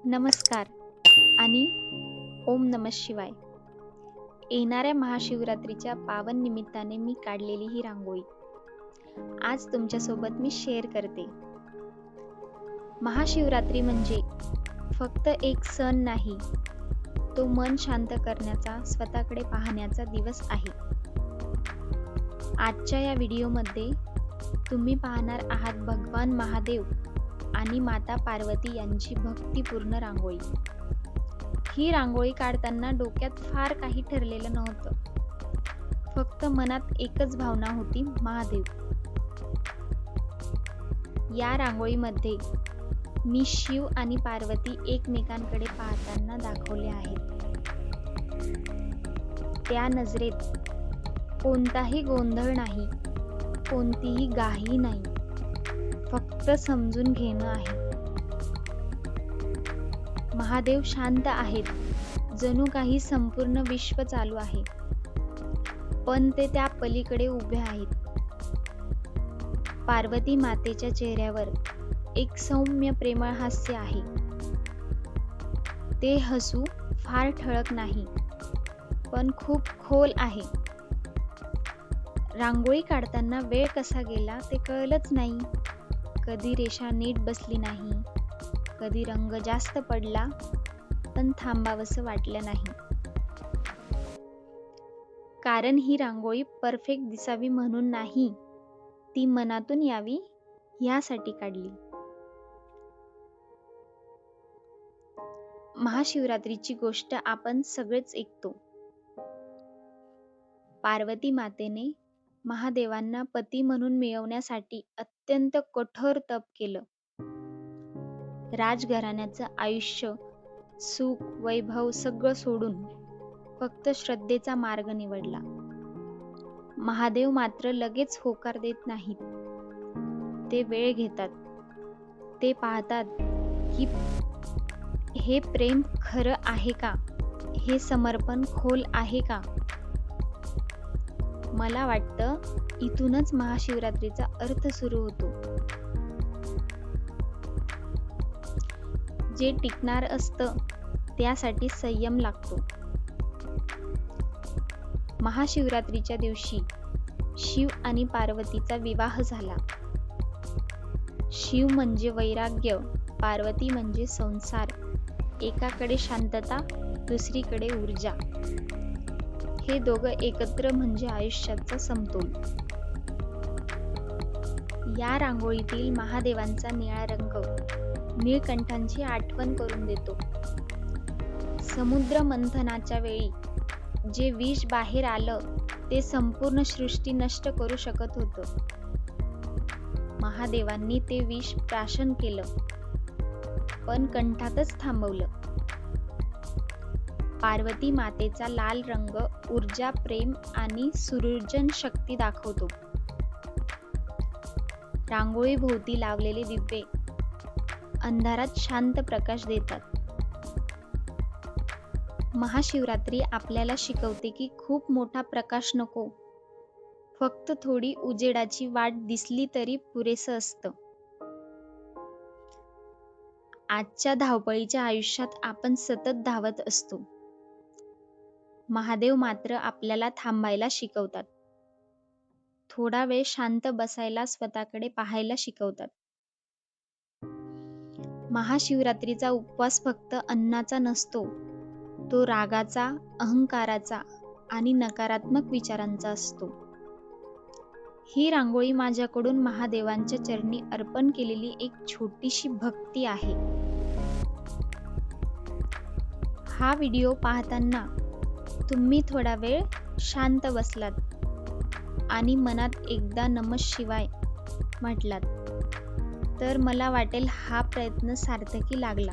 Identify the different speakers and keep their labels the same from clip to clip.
Speaker 1: नमस्कार आणि ओम नमः शिवाय. येणाऱ्या महाशिवरात्रीच्या पावन निमित्ताने मी काढलेली ही रांगोळी आज तुमच्यासोबत मी शेअर करते. महाशिवरात्री म्हणजे फक्त एक सण नाही, तो मन शांत करण्याचा, स्वतःकडे पाहण्याचा दिवस आहे. आजच्या या व्हिडिओमध्ये तुम्ही पाहणार आहात भगवान महादेव आणि माता पार्वती यांची भक्तिपूर्ण रांगोळी. ही रांगोळी काढताना डोक्यात फार काही ठरलेलं नव्हतं, फक्त मनात एकच भावना होती, महादेव. या रांगोळीमध्ये मी शिव आणि पार्वती एकमेकांकडे पाहताना दाखवले आहेत. त्या नजरेत कोणताही गोंधळ नाही, कोणतीही घाई नाही, फक्त समजून घेणं आहे. महादेव शांत आहेत, जणू काही संपूर्ण विश्व चालू आहे, पण ते त्या पलीकडे उभे आहेत. पार्वती मातेच्या चेहऱ्यावर एक सौम्य प्रेमळ हास्य आहे. ते हसू फार ठळक नाही, पण खूप खोल आहे. रांगोळी काढताना वेळ कसा गेला ते कळलंच नाही. कधी रेषा नीट बसली नाही, कधी रंग जास्त पडला, पण थांबावंसं वाटलं नाही. कारण ही रांगोळी परफेक्ट दिसावी म्हणून नाही, ती मनातून यावी यासाठी काढली. महाशिवरात्रीची गोष्ट आपण सगळेच ऐकतो. पार्वती मातेने महादेवांना पती म्हणून मिळवण्यासाठी अत्यंत कठोर तप केलं. राजघराण्याचं आयुष्य, सुख, वैभव सगळं सोडून फक्त श्रद्धेचा मार्ग निवडला. महादेव मात्र लगेच होकार देत नाहीत. ते वेळ घेतात. ते पाहतात की हे प्रेम खरं आहे का, हे समर्पण खोल आहे का. मला वाटतं इथूनच महाशिवरात्रीचा अर्थ सुरू होतो. जे टिकणार असतं त्यासाठी संयम लागतो. महाशिवरात्रीच्या दिवशी शिव आणि पार्वतीचा विवाह झाला. शिव म्हणजे वैराग्य, पार्वती म्हणजे संसार. एकाकडे शांतता, दुसरीकडे ऊर्जा. हे दोघं एकत्र म्हणजे आयुष्याचा समतोल. या रांगोळीतील महादेवांचा निळा रंग नीळकंठांची आठवण करून देतो. समुद्र मंथनाच्या वेळी जे विष बाहेर आलं ते संपूर्ण सृष्टी नष्ट करू शकत होतं. महादेवांनी ते विष प्राशन केलं, पण कंठातच थांबवलं. पार्वती मातेचा लाल रंग ऊर्जा, प्रेम आणि सृजन शक्ती दाखवतो. रांगोळी भोवती लावलेले दिवे अंधारात शांत प्रकाश देतात. महाशिवरात्री आपल्याला शिकवते की खूप मोठा प्रकाश नको, फक्त थोडी उजेडाची वाट दिसली तरी पुरेसं असतं. आजच्या धावपळीच्या आयुष्यात आपण सतत धावत असतो. महादेव मात्र आपल्याला थांबायला शिकवतात. थोडा वेळ शांत बसायला, स्वतःकडे पाहायला शिकवतात. महाशिवरात्रीचा उपवास फक्त अन्नाचा नसतो, तो रागाचा, अहंकाराचा आणि नकारात्मक विचारांचा असतो. ही रांगोळी माझ्याकडून महादेवांच्या चरणी अर्पण केलेली एक छोटीशी भक्ती आहे. हा व्हिडिओ पाहताना तुम्ही थोडा वेळ शांत बसलात आणि मनात एकदा नमः शिवाय म्हटलात, तर मला वाटेल हा प्रयत्न सार्थकी लागला.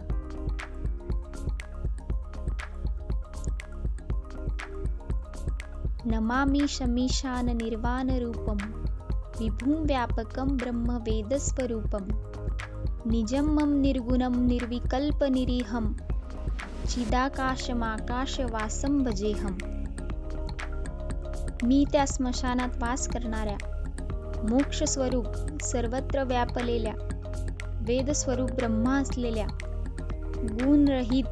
Speaker 1: नमामि शमीशान निर्वाण रूपम विभुं व्यापकं ब्रह्म वेदस्वरूपम निजं मम निर्गुणं निर्विकल्प निरीहं चिदाकाशमाकाशवासं भजेहं. मी त्या स्मशानात वास करणाऱ्या, मोक्ष स्वरूप सर्वत्र व्यापलेल्या, वेदस्वरूप ब्रह्मा असलेल्या गुणरहित,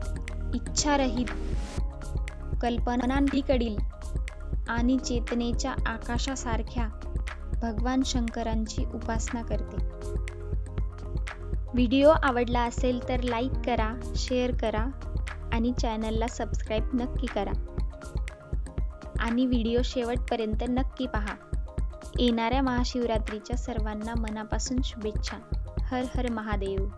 Speaker 1: इच्छारहित, कल्पनांकडील आणि चेतनेच्या आकाशासारख्या भगवान शंकरांची उपासना करते. व्हिडिओ आवडला असेल तर लाईक करा, शेअर करा आणि चॅनलला सबस्क्राईब नक्की करा. आणि व्हिडिओ शेवटपर्यंत नक्की पहा. येणाऱ्या महाशिवरात्रीच्या सर्वांना मनापासून शुभेच्छा. हर हर महादेव.